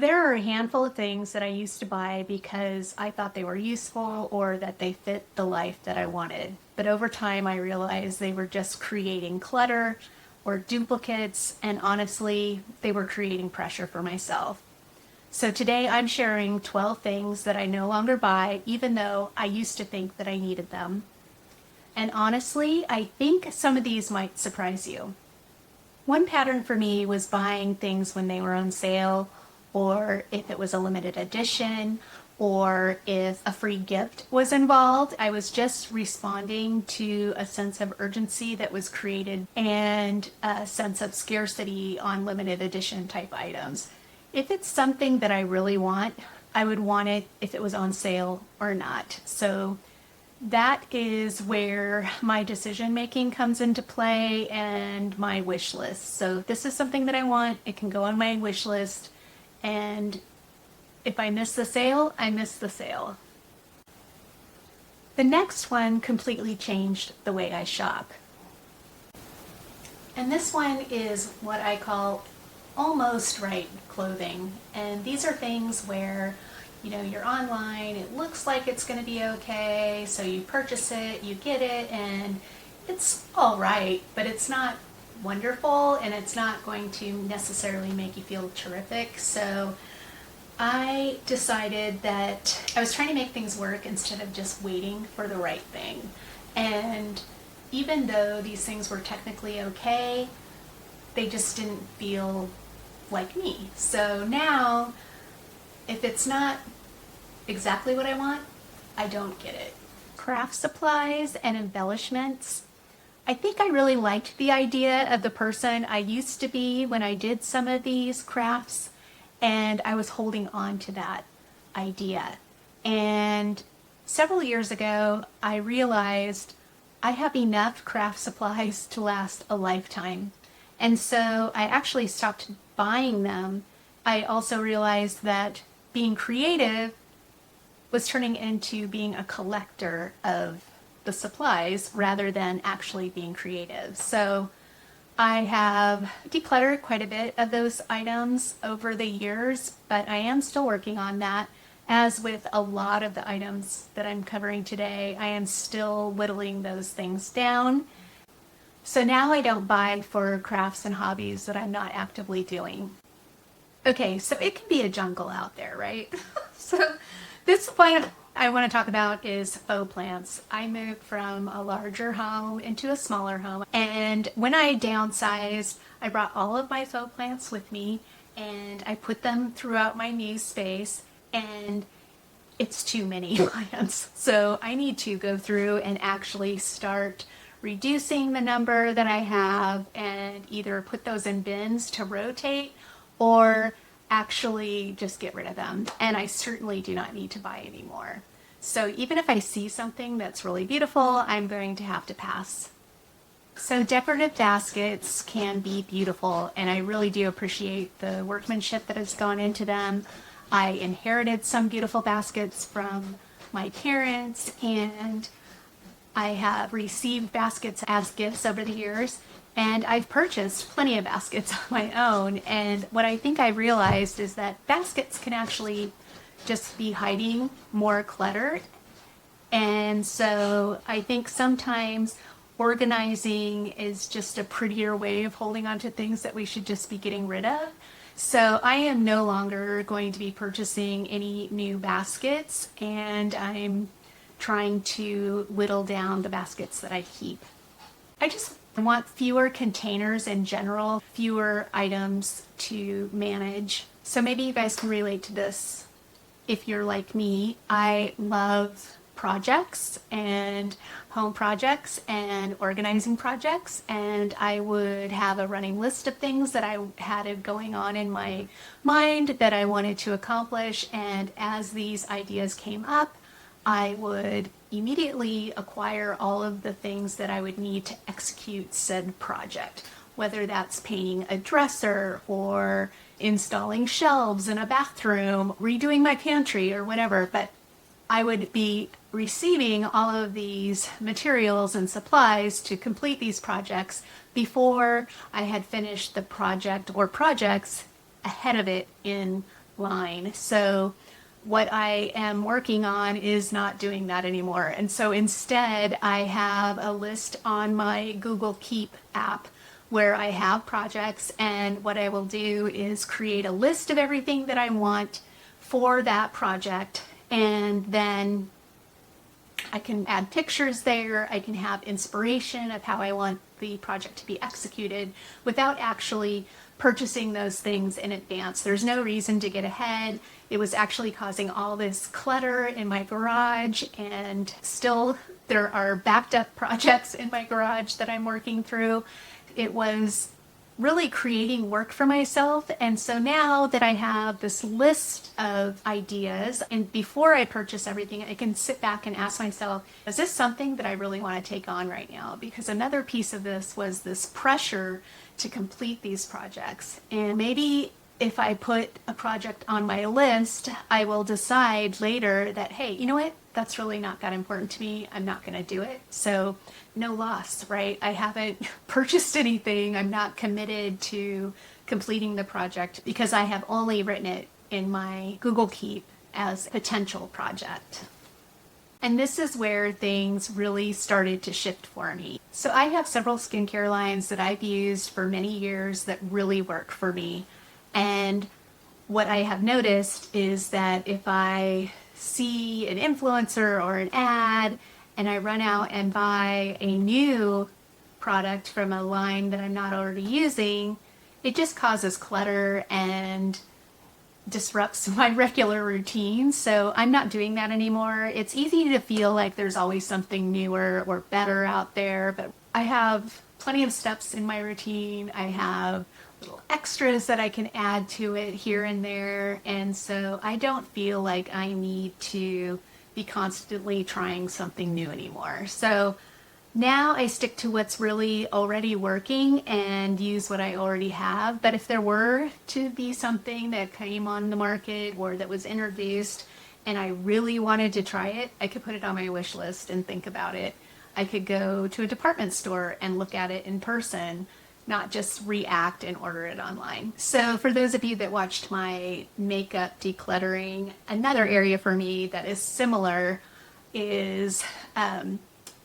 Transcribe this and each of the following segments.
There are a handful of things that I used to buy because I thought they were useful or that they fit the life that I wanted. But over time, I realized they were just creating clutter or duplicates, and honestly, they were creating pressure for myself. So today I'm sharing 12 things that I no longer buy, even though I used to think that I needed them. And honestly, I think some of these might surprise you. One pattern for me was buying things when they were on sale, or if it was a limited edition, or if a free gift was involved. I was just responding to a sense of urgency that was created and a sense of scarcity on limited edition type items. If it's something that I really want, I would want it if it was on sale or not. So that is where my decision making comes into play and my wish list. So if this is something that I want, it can go on my wish list. And if I miss the sale, I miss the sale. The next one completely changed the way I shop. And this one is what I call almost right clothing. And these are things where you're online, it looks like it's going to be okay, so you purchase it, you get it, and it's all right, but it's not wonderful, and it's not going to necessarily make you feel terrific. So I decided that I was trying to make things work instead of just waiting for the right thing. And even though these things were technically okay, they just didn't feel like me. So now, if it's not exactly what I want, I don't get it. Craft supplies and embellishments. I think I really liked the idea of the person I used to be when I did some of these crafts, and I was holding on to that idea. And several years ago, I realized I have enough craft supplies to last a lifetime. And so I actually stopped buying them. I also realized that being creative was turning into being a collector of the supplies rather than actually being creative. So I have decluttered quite a bit of those items over the years, but I am still working on that. As with a lot of the items that I'm covering today, I am still whittling those things down. So now I don't buy for crafts and hobbies that I'm not actively doing. Okay, so it can be a jungle out there, right? So this point I want to talk about is faux plants. I moved from a larger home into a smaller home, and when I downsized, I brought all of my faux plants with me, and I put them throughout my new space, and it's too many plants. So I need to go through and actually start reducing the number that I have and either put those in bins to rotate or actually just get rid of them. And I certainly do not need to buy anymore. So even if I see something that's really beautiful, I'm going to have to pass. So decorative baskets can be beautiful, and I really do appreciate the workmanship that has gone into them. I inherited some beautiful baskets from my parents, and I have received baskets as gifts over the years. And I've purchased plenty of baskets on my own. And what I think I realized is that baskets can actually just be hiding more clutter. And so I think sometimes organizing is just a prettier way of holding on to things that we should just be getting rid of. So I am no longer going to be purchasing any new baskets, and I'm trying to whittle down the baskets that I keep. I want fewer containers in general, fewer items to manage. So maybe you guys can relate to this if you're like me. I love projects and home projects and organizing projects, and I would have a running list of things that I had going on in my mind that I wanted to accomplish, and as these ideas came up, I would immediately acquire all of the things that I would need to execute said project, whether that's painting a dresser or installing shelves in a bathroom, redoing my pantry or whatever. But I would be receiving all of these materials and supplies to complete these projects before I had finished the project or projects ahead of it in line. So what I am working on is not doing that anymore. And so instead, I have a list on my Google Keep app where I have projects, and what I will do is create a list of everything that I want for that project, and then I can add pictures there. I can have inspiration of how I want the project to be executed without actually purchasing those things in advance. There's no reason to get ahead. It was actually causing all this clutter in my garage, and still there are backed up projects in my garage that I'm working through. It was really creating work for myself. And so now that I have this list of ideas, and before I purchase everything, I can sit back and ask myself, is this something that I really want to take on right now? Because another piece of this was this pressure to complete these projects. And maybe if I put a project on my list, I will decide later that, hey, you know what? That's really not that important to me. I'm not going to do it. So no loss, right? I haven't purchased anything. I'm not committed to completing the project because I have only written it in my Google Keep as a potential project. And this is where things really started to shift for me. So I have several skincare lines that I've used for many years that really work for me. And what I have noticed is that if I see an influencer or an ad and I run out and buy a new product from a line that I'm not already using, it just causes clutter and disrupts my regular routine. So I'm not doing that anymore. It's easy to feel like there's always something newer or better out there, but I have plenty of steps in my routine. I have little extras that I can add to it here and there. And so I don't feel like I need to be constantly trying something new anymore. So now I stick to what's really already working and use what I already have. But if there were to be something that came on the market or that was introduced and I really wanted to try it, I could put it on my wish list and think about it. I could go to a department store and look at it in person, not just react and order it online. So for those of you that watched my makeup decluttering, another area for me that is similar is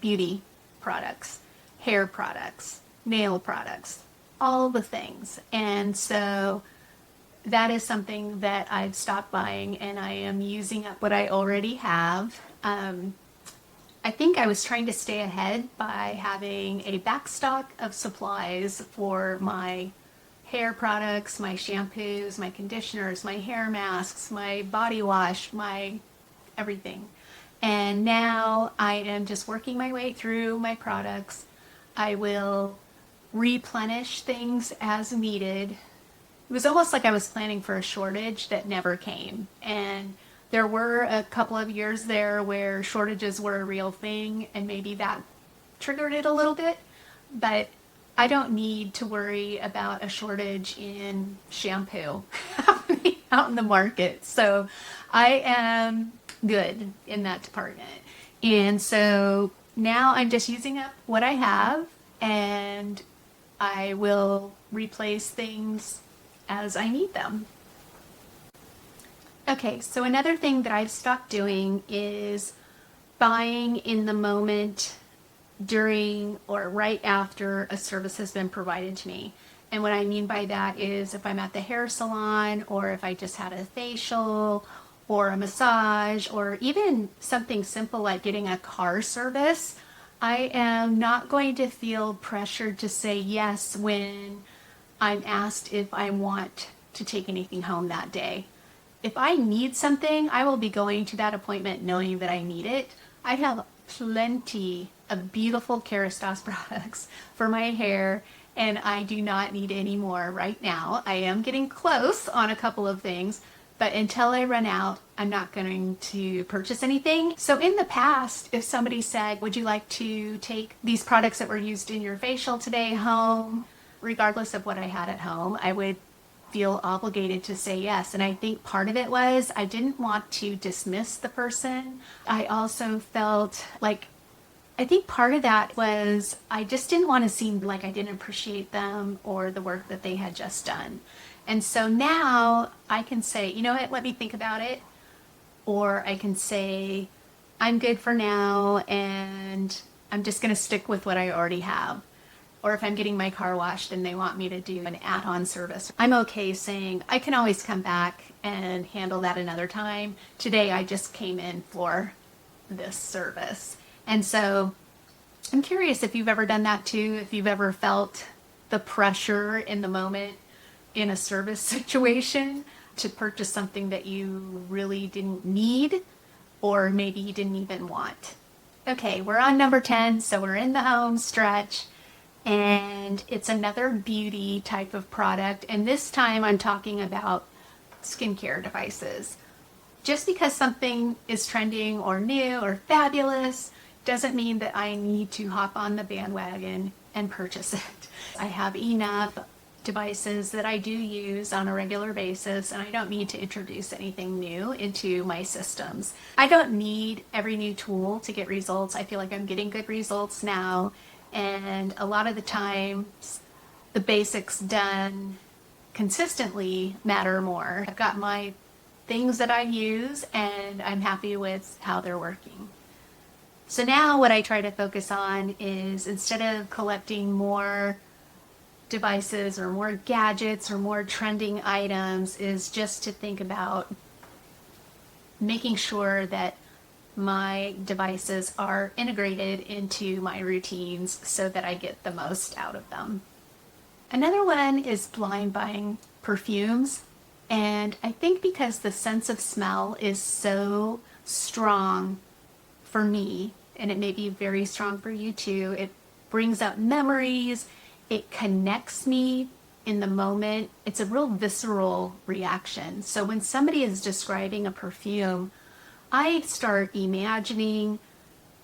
beauty products, hair products, nail products, all the things. And so that is something that I've stopped buying, and I am using up what I already have. I think I was trying to stay ahead by having a backstock of supplies for my hair products, my shampoos, my conditioners, my hair masks, my body wash, my everything. And now I am just working my way through my products. I will replenish things as needed. It was almost like I was planning for a shortage that never came. And there were a couple of years there where shortages were a real thing, and maybe that triggered it a little bit. But I don't need to worry about a shortage in shampoo out in the market. So I am good in that department. And so now I'm just using up what I have, and I will replace things as I need them. Okay, so another thing that I've stopped doing is buying in the moment during or right after a service has been provided to me. And what I mean by that is if I'm at the hair salon, or if I just had a facial or a massage, or even something simple like getting a car service, I am not going to feel pressured to say yes when I'm asked if I want to take anything home that day. If I need something, I will be going to that appointment knowing that I need it. I have plenty of beautiful Kerastase products for my hair, and I do not need any more right now. I am getting close on a couple of things, but until I run out, I'm not going to purchase anything. So in the past, if somebody said, would you like to take these products that were used in your facial today home, regardless of what I had at home, I would feel obligated to say yes. And I think part of it was I didn't want to dismiss the person. I also felt like, I think part of that was I just didn't want to seem like I didn't appreciate them or the work that they had just done. And so now I can say, you know what, let me think about it. Or I can say, I'm good for now and I'm just going to stick with what I already have. Or if I'm getting my car washed and they want me to do an add-on service, I'm okay saying I can always come back and handle that another time. Today I just came in for this service. And so I'm curious if you've ever done that too, if you've ever felt the pressure in the moment in a service situation to purchase something that you really didn't need or maybe you didn't even want. Okay, we're on number 10, so we're in the home stretch. And it's another beauty type of product. And this time I'm talking about skincare devices. Just because something is trending or new or fabulous doesn't mean that I need to hop on the bandwagon and purchase it. I have enough devices that I do use on a regular basis, and I don't need to introduce anything new into my systems. I don't need every new tool to get results. I feel like I'm getting good results now. And a lot of the times, the basics done consistently matter more. I've got my things that I use, and I'm happy with how they're working. So now what I try to focus on is, instead of collecting more devices or more gadgets or more trending items, is just to think about making sure that my devices are integrated into my routines so that I get the most out of them. Another one is blind buying perfumes. And I think because the sense of smell is so strong for me, and it may be very strong for you too, it brings up memories, it connects me in the moment. It's a real visceral reaction. So when somebody is describing a perfume, I start imagining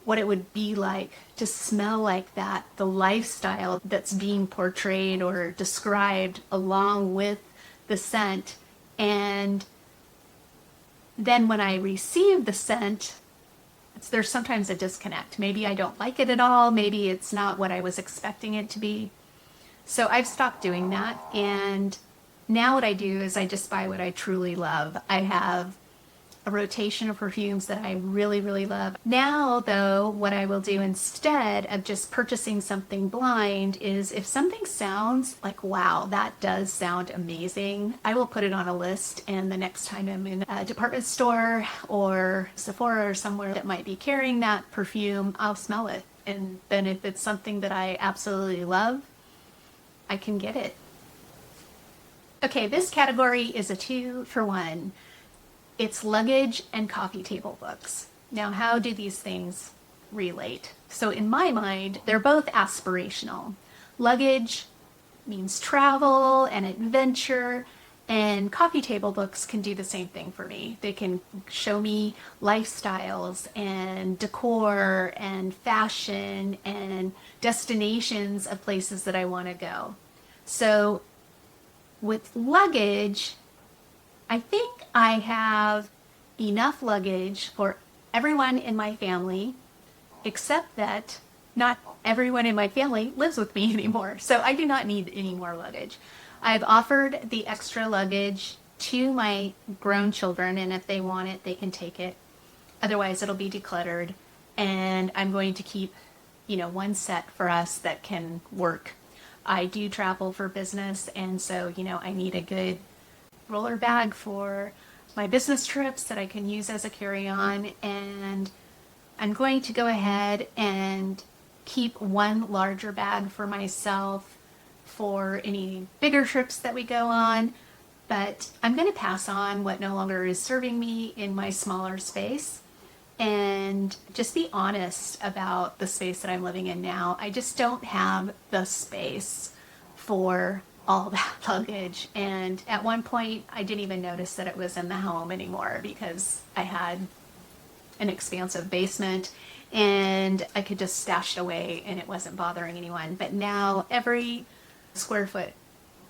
what it would be like to smell like that, the lifestyle that's being portrayed or described along with the scent. And then when I receive the scent, there's sometimes a disconnect. Maybe I don't like it at all. Maybe it's not what I was expecting it to be. So I've stopped doing that. And now what I do is I just buy what I truly love. I have a rotation of perfumes that I really, really love. Now, though, what I will do instead of just purchasing something blind is, if something sounds like, wow, that does sound amazing, I will put it on a list, and the next time I'm in a department store or Sephora or somewhere that might be carrying that perfume, I'll smell it. And then if it's something that I absolutely love, I can get it. Okay, this category is a 2-for-1. It's luggage and coffee table books. Now, how do these things relate? So in my mind, they're both aspirational. Luggage means travel and adventure, and coffee table books can do the same thing for me. They can show me lifestyles and decor and fashion and destinations of places that I want to go. So with luggage, I think I have enough luggage for everyone in my family, except that not everyone in my family lives with me anymore. So I do not need any more luggage. I've offered the extra luggage to my grown children, and if they want it, they can take it. Otherwise, it'll be decluttered. And I'm going to keep, one set for us that can work. I do travel for business, and so, I need a good roller bag for my business trips that I can use as a carry-on, and I'm going to go ahead and keep one larger bag for myself for any bigger trips that we go on, but I'm going to pass on what no longer is serving me in my smaller space and just be honest about the space that I'm living in now. I just don't have the space for all that luggage. And at one point, I didn't even notice that it was in the home anymore because I had an expansive basement and I could just stash it away and it wasn't bothering anyone. But now every square foot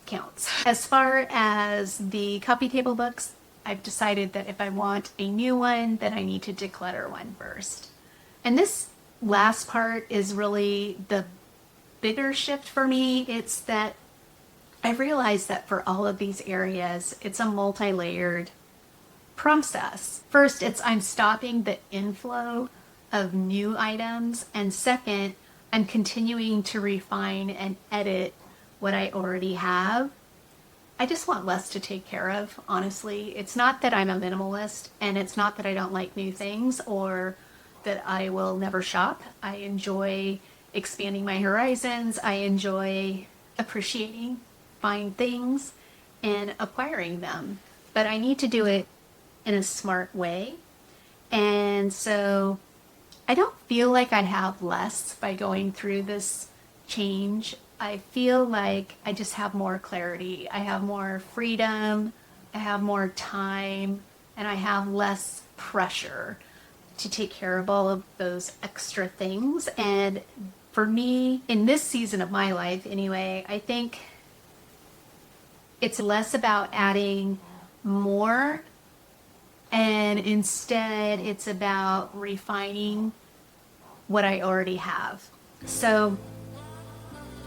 counts. As far as the coffee table books, I've decided that if I want a new one, then I need to declutter one first. And this last part is really the bigger shift for me. It's that I realized that for all of these areas, it's a multi-layered process. First, I'm stopping the inflow of new items, and second, I'm continuing to refine and edit what I already have. I just want less to take care of, honestly. It's not that I'm a minimalist, and it's not that I don't like new things or that I will never shop. I enjoy expanding my horizons. I enjoy appreciating fine things and acquiring them. But I need to do it in a smart way. And so I don't feel like I'd have less by going through this change. I feel like I just have more clarity. I have more freedom. I have more time, and I have less pressure to take care of all of those extra things. And for me, in this season of my life anyway, I think it's less about adding more, and instead it's about refining what I already have. So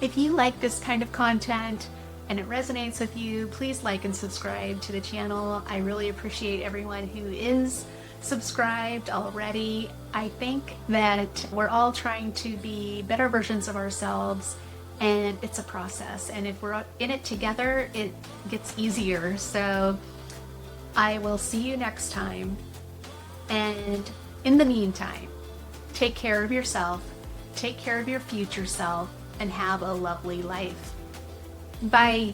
if you like this kind of content and it resonates with you, please like and subscribe to the channel. I really appreciate everyone who is subscribed already. I think that we're all trying to be better versions of ourselves, and it's a process. And if we're in it together, it gets easier. So I will see you next time. And in the meantime, take care of yourself, take care of your future self, and have a lovely life. Bye.